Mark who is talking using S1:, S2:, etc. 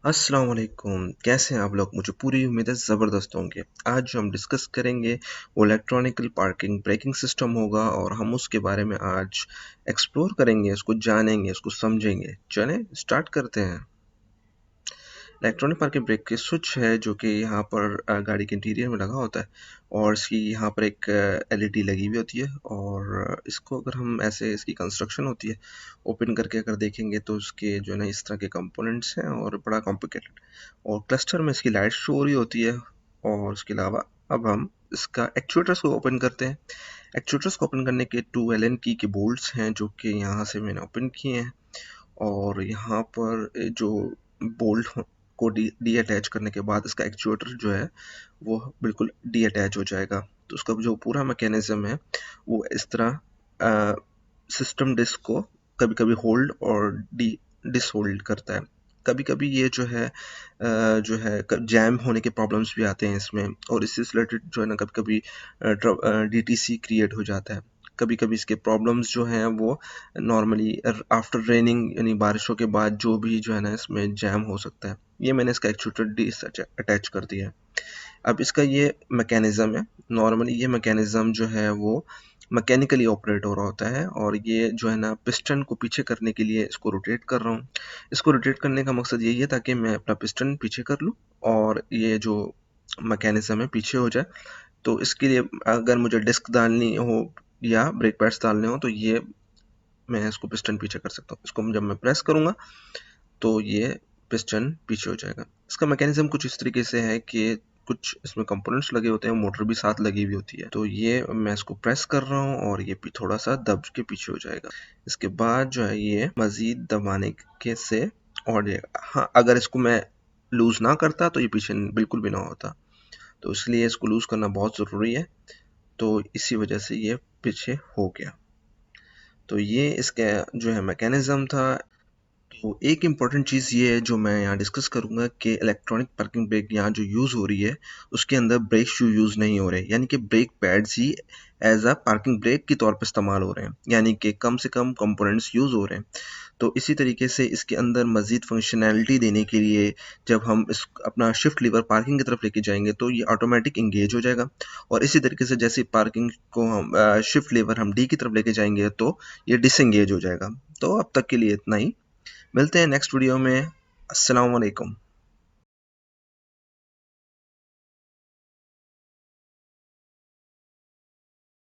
S1: अस्सलाम वालेकुम, कैसे हैं आप लोग? मुझे पूरी उम्मीद है ज़बरदस्त होंगे। आज जो हम डिस्कस करेंगे वो इलेक्ट्रॉनिकल पार्किंग ब्रेकिंग सिस्टम होगा और हम उसके बारे में आज एक्सप्लोर करेंगे, उसको जानेंगे, उसको समझेंगे। चलें स्टार्ट करते हैं। इलेक्ट्रॉनिक पार्किंग ब्रेक की स्विच है जो कि यहाँ पर गाड़ी के इंटीरियर में लगा होता है और इसकी यहाँ पर एक एलईडी लगी हुई होती है और इसको अगर हम ऐसे इसकी कंस्ट्रक्शन होती है ओपन करके अगर देखेंगे तो इसके जो है ना इस तरह के कंपोनेंट्स हैं और बड़ा कॉम्प्लिकेटेड और क्लस्टर में इसकी लाइट शो हो रही होती है। और उसके अलावा अब हम इसका एक्चुएटर्स को ओपन करते हैं। एक्चुएटर्स को ओपन करने के 2 एलन की के बोल्ट्स हैं जो कि यहाँ से मैंने ओपन किए हैं और यहाँ पर जो बोल्ट को डी अटैच करने के बाद इसका एक्चुएटर जो है वो बिल्कुल डी अटैच हो जाएगा। तो उसका जो पूरा मैकेनिज्म है वो इस तरह सिस्टम डिस्क को कभी कभी होल्ड और डी डिसहोल्ड करता है। कभी कभी ये जो है जैम होने के प्रॉब्लम्स भी आते हैं इसमें और इससे रिलेटेड जो है ना कभी कभी डीटीसी क्रिएट हो जाता है। कभी कभी इसके प्रॉब्लम्स जो हैं वो नॉर्मली आफ्टर रेनिंग यानी बारिशों के बाद जो भी जो है ना इसमें जैम हो सकता है। ये मैंने इसका एक्चुएटर डी अटैच कर दिया है। अब इसका ये मैकेनिज्म है। नॉर्मली ये मैकेनिज्म जो है वो मैकेनिकली ऑपरेट हो रहा होता है और ये जो है ना पिस्टन को पीछे करने के लिए इसको रोटेट कर रहा हूँ। इसको रोटेट करने का मकसद यही है ताकि मैं अपना पिस्टन पीछे कर लूँ और ये जो मैकेनिज्म है पीछे हो जाए। तो इसके लिए अगर मुझे डिस्क डालनी हो या ब्रेक पैड्स डालने हो तो ये मैं इसको पिस्टन पीछे कर सकता हूँ। इसको जब मैं प्रेस करूँगा तो ये पिस्टन पीछे हो जाएगा। इसका मैकेनिज्म कुछ इस तरीके से है कि कुछ इसमें कंपोनेंट्स लगे होते हैं, मोटर भी साथ लगी हुई होती है। तो ये मैं इसको प्रेस कर रहा हूँ और ये थोड़ा सा दब के पीछे हो जाएगा। इसके बाद जो है ये मजीद दबाने के से और जाएगा। हाँ, अगर इसको मैं लूज ना करता तो ये पीछे बिल्कुल भी ना होता। तो इसलिए इसको लूज करना बहुत ज़रूरी है। तो इसी वजह से ये पीछे हो गया। तो ये इसका जो है मैकेनिज्म था। तो एक इम्पॉर्टेंट चीज़ ये है जो मैं यहाँ डिस्कस करूँगा कि इलेक्ट्रॉनिक पार्किंग ब्रेक यहाँ जो यूज़ हो रही है उसके अंदर ब्रेक शू यूज़ नहीं हो रहे, यानी कि ब्रेक पैड्स ही एज अ पार्किंग ब्रेक के तौर पे इस्तेमाल हो रहे हैं, यानी कि कम से कम कंपोनेंट्स यूज़ हो रहे हैं। तो इसी तरीके से इसके अंदर मज़ीद फंक्शनैलिटी देने के लिए जब हम इस अपना शिफ्ट लीवर पार्किंग की तरफ लेके जाएंगे तो ये ऑटोमेटिक इंगेज हो जाएगा और इसी तरीके से जैसे पार्किंग को हम शिफ्ट लीवर हम डी की तरफ लेके जाएंगे तो ये डिसंगेज हो जाएगा। तो अब तक के लिए इतना ही। मिलते हैं नेक्स्ट वीडियो में। अस्सलाम वालेकुम।